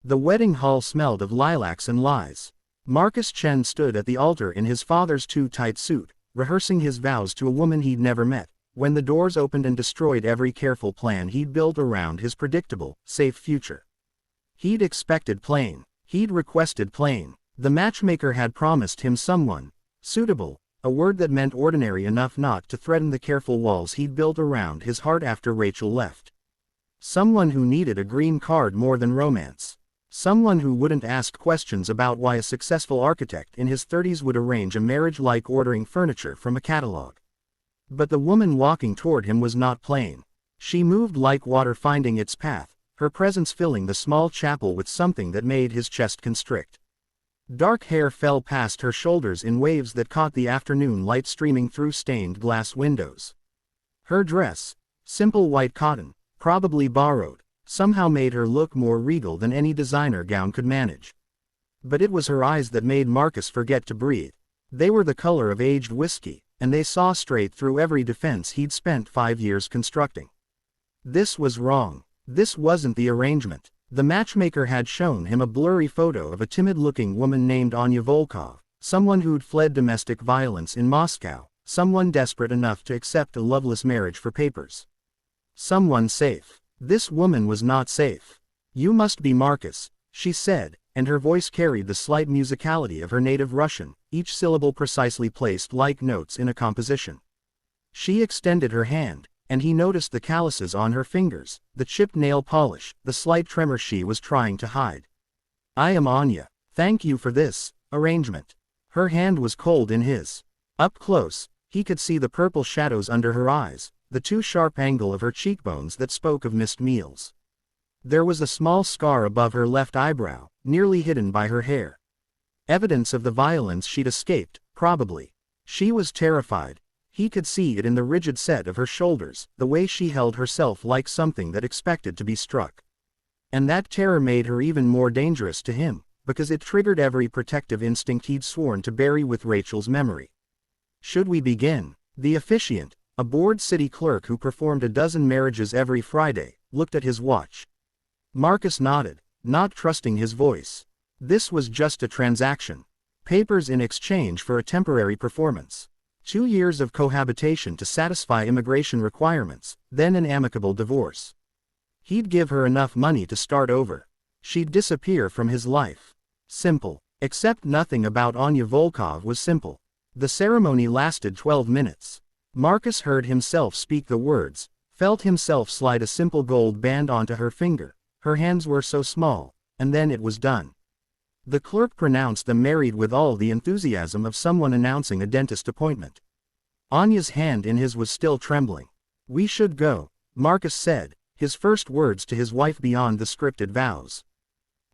The wedding hall smelled of lilacs and lies. Marcus Chen stood at the altar in his father's too-tight suit, rehearsing his vows to a woman he'd never met, when the doors opened and destroyed every careful plan he'd built around his predictable, safe future. He'd expected plain. He'd requested plain. The matchmaker had promised him someone suitable, a word that meant ordinary enough not to threaten the careful walls he'd built around his heart after Rachel left. Someone who needed a green card more than romance. Someone who wouldn't ask questions about why a successful architect in his 30s would arrange a marriage like ordering furniture from a catalog. But the woman walking toward him was not plain. She moved like water finding its path, her presence filling the small chapel with something that made his chest constrict. Dark hair fell past her shoulders in waves that caught the afternoon light streaming through stained glass windows. Her dress, simple white cotton, probably borrowed, somehow made her look more regal than any designer gown could manage. But it was her eyes that made Marcus forget to breathe. They were the color of aged whiskey, and they saw straight through every defense he'd spent 5 years constructing. This was wrong. This wasn't the arrangement. The matchmaker had shown him a blurry photo of a timid-looking woman named Anya Volkov, someone who'd fled domestic violence in Moscow, someone desperate enough to accept a loveless marriage for papers. Someone safe. This woman was not safe. "You must be Marcus," she said, and her voice carried the slight musicality of her native Russian, each syllable precisely placed like notes in a composition. She extended her hand, and he noticed the calluses on her fingers, the chipped nail polish, the slight tremor she was trying to hide. "I am Anya. Thank you for this arrangement." Her hand was cold in his. Up close, he could see the purple shadows under her eyes, the too sharp angle of her cheekbones that spoke of missed meals. There was a small scar above her left eyebrow, nearly hidden by her hair. Evidence of the violence she'd escaped, probably. She was terrified. He could see it in the rigid set of her shoulders, the way she held herself like something that expected to be struck. And that terror made her even more dangerous to him, because it triggered every protective instinct he'd sworn to bury with Rachel's memory. "Should we begin?" The officiant, a bored city clerk who performed a dozen marriages every Friday, looked at his watch. Marcus nodded, not trusting his voice. This was just a transaction. Papers in exchange for a temporary performance. 2 years of cohabitation to satisfy immigration requirements, then an amicable divorce. He'd give her enough money to start over. She'd disappear from his life. Simple. Except nothing about Anya Volkov was simple. The ceremony lasted 12 minutes. Marcus heard himself speak the words, felt himself slide a simple gold band onto her finger. Her hands were so small, and then it was done. The clerk pronounced them married with all the enthusiasm of someone announcing a dentist appointment. Anya's hand in his was still trembling. "We should go," Marcus said, his first words to his wife beyond the scripted vows.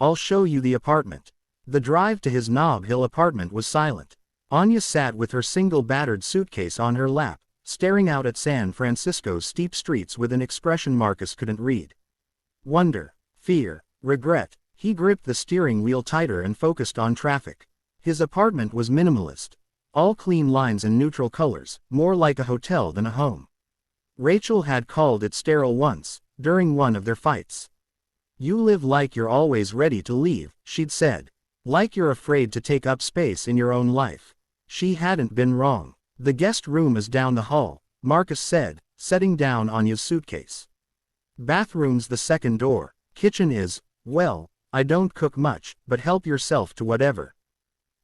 "I'll show you the apartment." The drive to his Nob Hill apartment was silent. Anya sat with her single battered suitcase on her lap, staring out at San Francisco's steep streets with an expression Marcus couldn't read. Wonder, fear, regret. He gripped the steering wheel tighter and focused on traffic. His apartment was minimalist. All clean lines and neutral colors, more like a hotel than a home. Rachel had called it sterile once, during one of their fights. "You live like you're always ready to leave," she'd said. "Like you're afraid to take up space in your own life." She hadn't been wrong. "The guest room is down the hall," Marcus said, setting down Anya's suitcase. "Bathroom's the second door. Kitchen is, well, I don't cook much, but help yourself to whatever.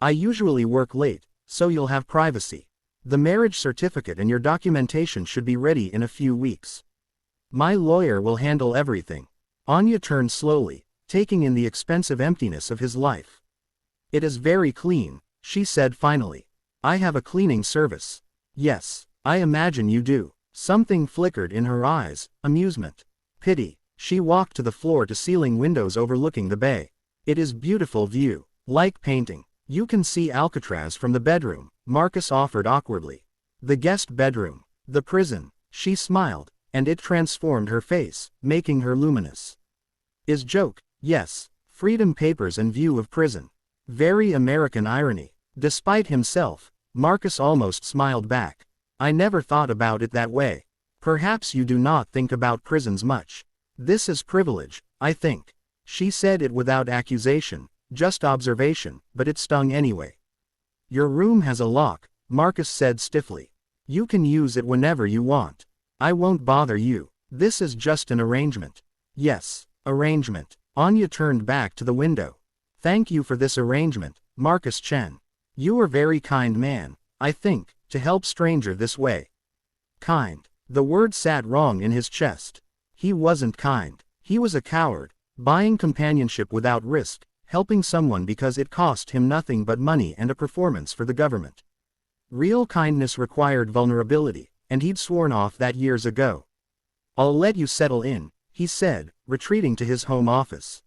I usually work late, so you'll have privacy. The marriage certificate and your documentation should be ready in a few weeks. My lawyer will handle everything." Anya turned slowly, taking in the expensive emptiness of his life. "It is very clean," she said finally. "I have a cleaning service." "Yes, I imagine you do." Something flickered in her eyes, amusement. Pity. She walked to the floor-to-ceiling windows overlooking the bay. "It is beautiful view. Like painting. You can see Alcatraz from the bedroom," Marcus offered awkwardly. "The guest bedroom. The prison." She smiled, and it transformed her face, making her luminous. "Is joke, yes. Freedom papers and view of prison. Very American irony." Despite himself, Marcus almost smiled back. "I never thought about it that way. Perhaps you do not think about prisons much. This is privilege, I think." She said it without accusation, just observation, but it stung anyway. Your room has a lock, Marcus said stiffly. You can use it whenever you want. I won't bother you. This is just an arrangement. Yes, arrangement. Anya turned back to the window. Thank you for this arrangement, Marcus Chen. You are very kind man, I think, to help stranger this way. Kind. The word sat wrong in his chest. He wasn't kind. He was a coward, buying companionship without risk, helping someone because it cost him nothing but money and a performance for the government. Real kindness required vulnerability, and he'd sworn off that years ago. I'll let you settle in, he said, retreating to his home office.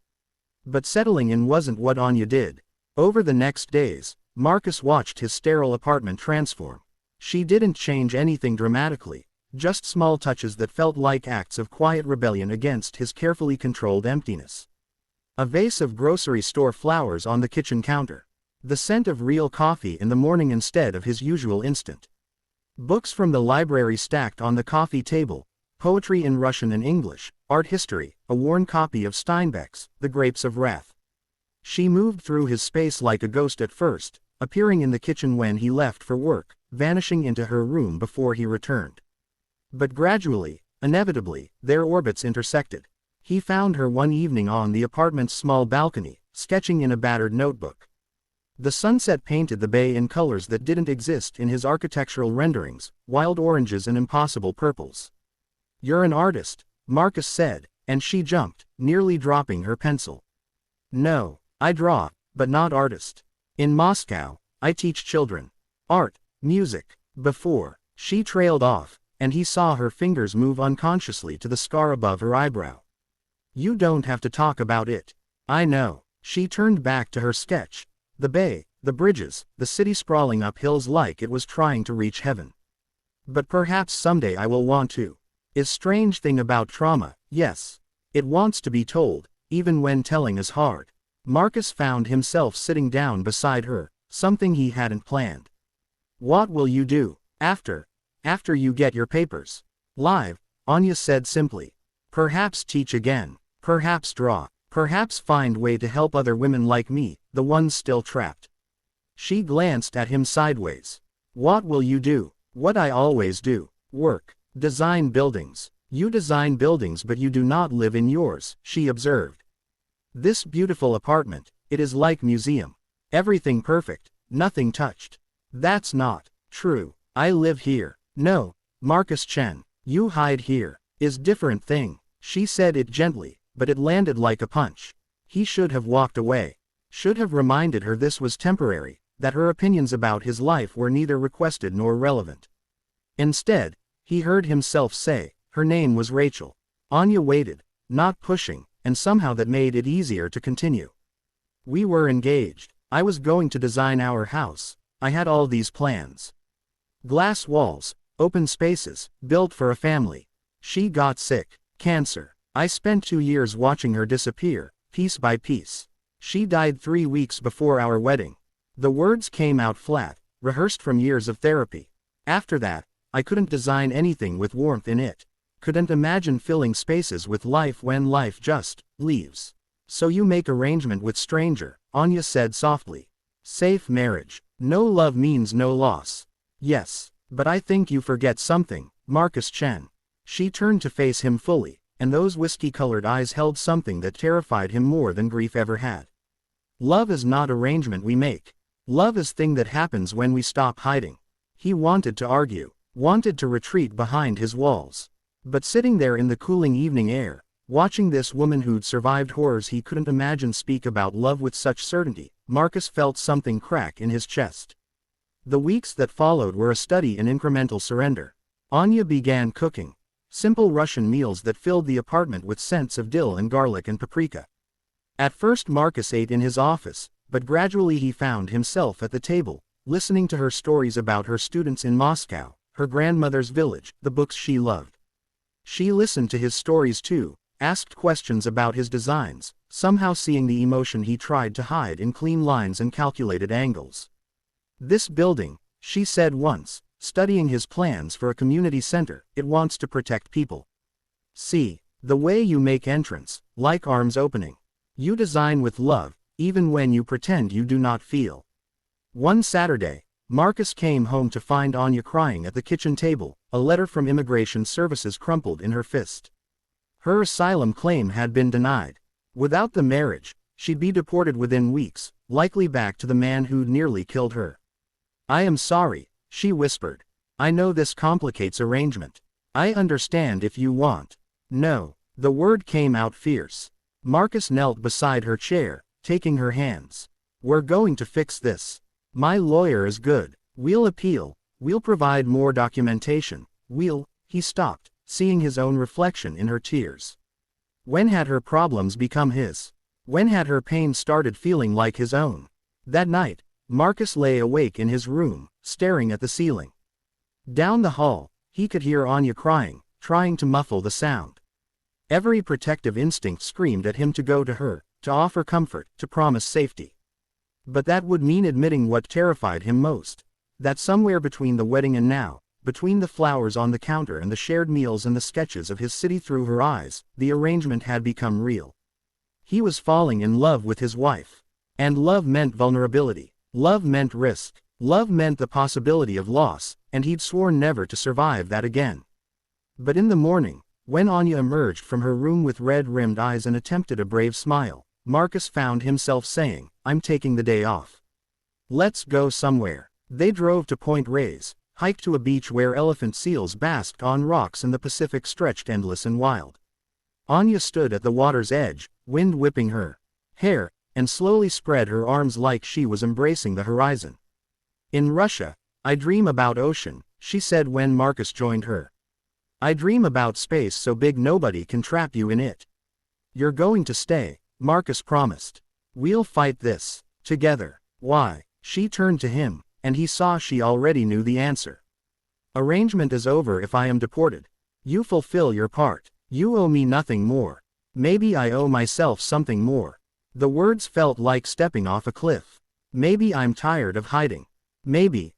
But settling in wasn't what Anya did. Over the next days, Marcus watched his sterile apartment transform. She didn't change anything dramatically, just small touches that felt like acts of quiet rebellion against his carefully controlled emptiness. A vase of grocery store flowers on the kitchen counter. The scent of real coffee in the morning instead of his usual instant. Books from the library stacked on the coffee table, poetry in Russian and English, art history, a worn copy of Steinbeck's The Grapes of Wrath. She moved through his space like a ghost at first, appearing in the kitchen when he left for work, vanishing into her room before he returned. But gradually, inevitably, their orbits intersected. He found her one evening on the apartment's small balcony, sketching in a battered notebook. The sunset painted the bay in colors that didn't exist in his architectural renderings, wild oranges and impossible purples. You're an artist, Marcus said, and she jumped, nearly dropping her pencil. No, I draw, but not artist. In Moscow, I teach children. Art, music. Before, she trailed off, and he saw her fingers move unconsciously to the scar above her eyebrow. You don't have to talk about it. I know. She turned back to her sketch. The bay, the bridges, the city sprawling up hills like it was trying to reach heaven. But perhaps someday I will want to. Is strange thing about trauma, yes. It wants to be told, even when telling is hard. Marcus found himself sitting down beside her, something he hadn't planned. What will you do, after you get your papers? Live, Anya said simply. Perhaps teach again, perhaps draw, perhaps find way to help other women like me, the ones still trapped. She glanced at him sideways. What will you do? What I always do. Work. Design buildings. You design buildings but you do not live in yours, she observed. This beautiful apartment, it is like museum. Everything perfect, nothing touched. That's not true. I live here. No, Marcus Chen, you hide here. Is different thing. She said it gently, but it landed like a punch. He should have walked away. Should have reminded her this was temporary, that her opinions about his life were neither requested nor relevant. Instead, he heard himself say, her name was Rachel. Anya waited, not pushing, and somehow that made it easier to continue. We were engaged. I was going to design our house. I had all these plans. Glass walls, open spaces, built for a family. She got sick. Cancer. I spent 2 years watching her disappear, piece by piece. She died 3 weeks before our wedding. The words came out flat, rehearsed from years of therapy. After that, I couldn't design anything with warmth in it. Couldn't imagine filling spaces with life when life just leaves. So you make arrangement with stranger, Anya said softly. Safe marriage. No love means no loss. Yes, but I think you forget something, Marcus Chen. She turned to face him fully, and those whiskey-colored eyes held something that terrified him more than grief ever had. Love is not arrangement we make. Love is thing that happens when we stop hiding. He wanted to argue, wanted to retreat behind his walls. But sitting there in the cooling evening air, watching this woman who'd survived horrors he couldn't imagine speak about love with such certainty, Marcus felt something crack in his chest. The weeks that followed were a study in incremental surrender. Anya began cooking. Simple Russian meals that filled the apartment with scents of dill and garlic and paprika. At first Marcus ate in his office, but gradually he found himself at the table, listening to her stories about her students in Moscow, her grandmother's village, the books she loved. She listened to his stories too, asked questions about his designs, somehow seeing the emotion he tried to hide in clean lines and calculated angles. This building, she said once, studying his plans for a community center, it wants to protect people. See, the way you make entrance, like arms opening. You design with love, even when you pretend you do not feel. One Saturday, Marcus came home to find Anya crying at the kitchen table, a letter from Immigration Services crumpled in her fist. Her asylum claim had been denied. Without the marriage, she'd be deported within weeks, likely back to the man who'd nearly killed her. I am sorry, she whispered. I know this complicates arrangement. I understand if you want. No, the word came out fierce. Marcus knelt beside her chair, taking her hands. We're going to fix this. My lawyer is good. We'll appeal. We'll provide more documentation. He stopped, seeing his own reflection in her tears. When had her problems become his? When had her pain started feeling like his own? That night, Marcus lay awake in his room, staring at the ceiling. Down the hall, he could hear Anya crying, trying to muffle the sound. Every protective instinct screamed at him to go to her, to offer comfort, to promise safety. But that would mean admitting what terrified him most. That somewhere between the wedding and now, between the flowers on the counter and the shared meals and the sketches of his city through her eyes, the arrangement had become real. He was falling in love with his wife. And love meant vulnerability. Love meant risk. Love meant the possibility of loss, and he'd sworn never to survive that again. But in the morning, when Anya emerged from her room with red-rimmed eyes and attempted a brave smile, Marcus found himself saying, I'm taking the day off. Let's go somewhere. They drove to Point Reyes, hiked to a beach where elephant seals basked on rocks and the Pacific stretched endless and wild. Anya stood at the water's edge, wind whipping her hair, and slowly spread her arms like she was embracing the horizon. In Russia, I dream about ocean, she said when Marcus joined her. I dream about space so big nobody can trap you in it. You're going to stay, Marcus promised. We'll fight this, together. Why? She turned to him, and he saw she already knew the answer. Arrangement is over if I am deported. You fulfill your part. You owe me nothing more. Maybe I owe myself something more. The words felt like stepping off a cliff. Maybe I'm tired of hiding. Maybe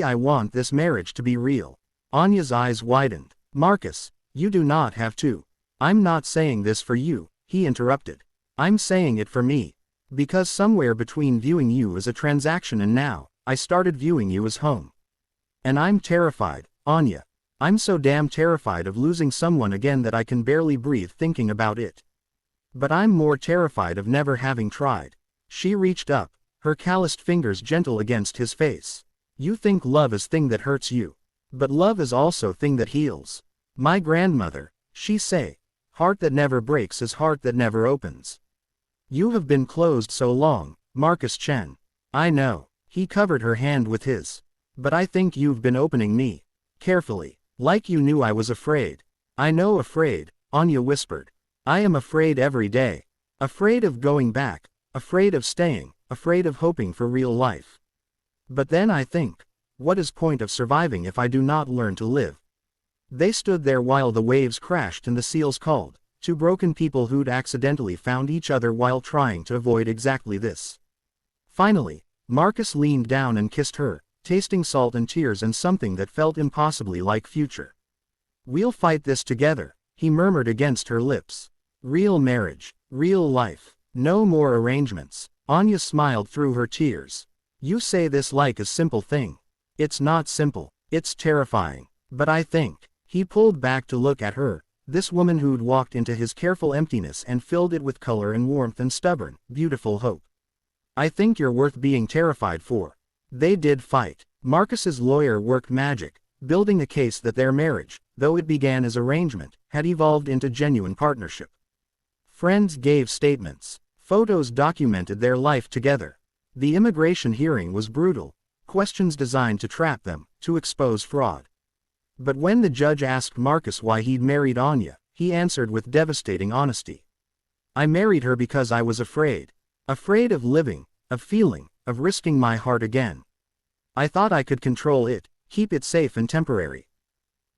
I want this marriage to be real. Anya's eyes widened. Marcus, you do not have to. I'm not saying this for you, he interrupted. I'm saying it for me. Because somewhere between viewing you as a transaction and now, I started viewing you as home. And I'm terrified, Anya. I'm so damn terrified of losing someone again that I can barely breathe thinking about it. But I'm more terrified of never having tried. She reached up, her calloused fingers gentle against his face. You think love is thing that hurts you. But love is also thing that heals. My grandmother, she say, heart that never breaks is heart that never opens. You have been closed so long, Marcus Chen. I know. He covered her hand with his. But I think you've been opening me. Carefully. Like you knew I was afraid. I know afraid, Anya whispered. I am afraid every day. Afraid of going back. Afraid of staying. Afraid of hoping for real life. But then I think, what is point of surviving if I do not learn to live? They stood there while the waves crashed and the seals called. Two broken people who'd accidentally found each other while trying to avoid exactly this. Finally, Marcus leaned down and kissed her, tasting salt and tears and something that felt impossibly like future. We'll fight this together, he murmured against her lips. Real marriage, real life, no more arrangements. Anya smiled through her tears. You say this like a simple thing. It's not simple, it's terrifying. But I think, he pulled back to look at her, this woman who'd walked into his careful emptiness and filled it with color and warmth and stubborn, beautiful hope. I think you're worth being terrified for. They did fight. Marcus's lawyer worked magic, building a case that their marriage, though it began as arrangement, had evolved into genuine partnership. Friends gave statements. Photos documented their life together. The immigration hearing was brutal. Questions designed to trap them, to expose fraud. But when the judge asked Marcus why he'd married Anya, he answered with devastating honesty. I married her because I was afraid. Afraid of living, of feeling, of risking my heart again. I thought I could control it, keep it safe and temporary.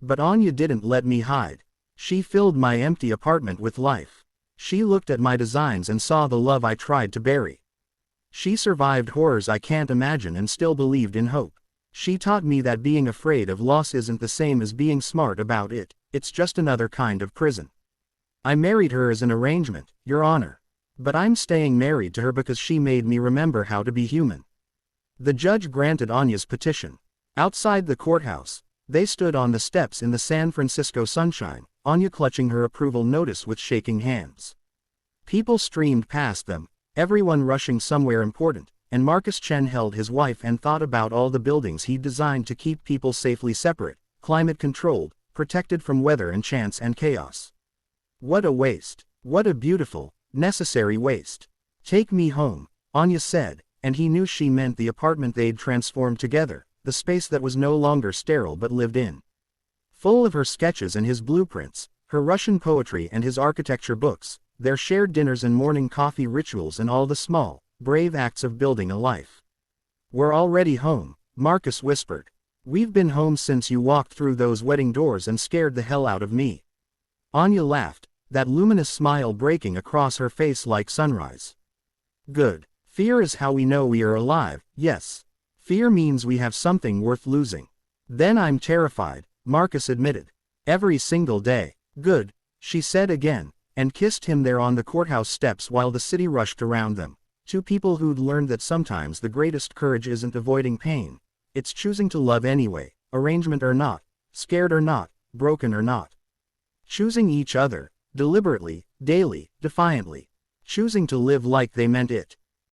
But Anya didn't let me hide. She filled my empty apartment with life. She looked at my designs and saw the love I tried to bury. She survived horrors I can't imagine and still believed in hope. She taught me that being afraid of loss isn't the same as being smart about it, it's just another kind of prison. I married her as an arrangement, Your Honor. But I'm staying married to her because she made me remember how to be human. The judge granted Anya's petition. Outside the courthouse, they stood on the steps in the San Francisco sunshine, Anya clutching her approval notice with shaking hands. People streamed past them, everyone rushing somewhere important, and Marcus Chen held his wife and thought about all the buildings he'd designed to keep people safely separate, climate-controlled, protected from weather and chance and chaos. What a waste. What a beautiful, necessary waste. Take me home, Anya said, and he knew she meant the apartment they'd transformed together, the space that was no longer sterile but lived in. Full of her sketches and his blueprints, her Russian poetry and his architecture books, their shared dinners and morning coffee rituals and all the small, brave acts of building a life. We're already home, Marcus whispered. We've been home since you walked through those wedding doors and scared the hell out of me. Anya laughed, that luminous smile breaking across her face like sunrise. Good. Fear is how we know we are alive, yes. Fear means we have something worth losing. Then I'm terrified, Marcus admitted. Every single day. Good, she said again, and kissed him there on the courthouse steps while the city rushed around them. Two people who'd learned that sometimes the greatest courage isn't avoiding pain. It's choosing to love anyway, arrangement or not, scared or not, broken or not. Choosing each other, deliberately, daily, defiantly. Choosing to live like they meant it.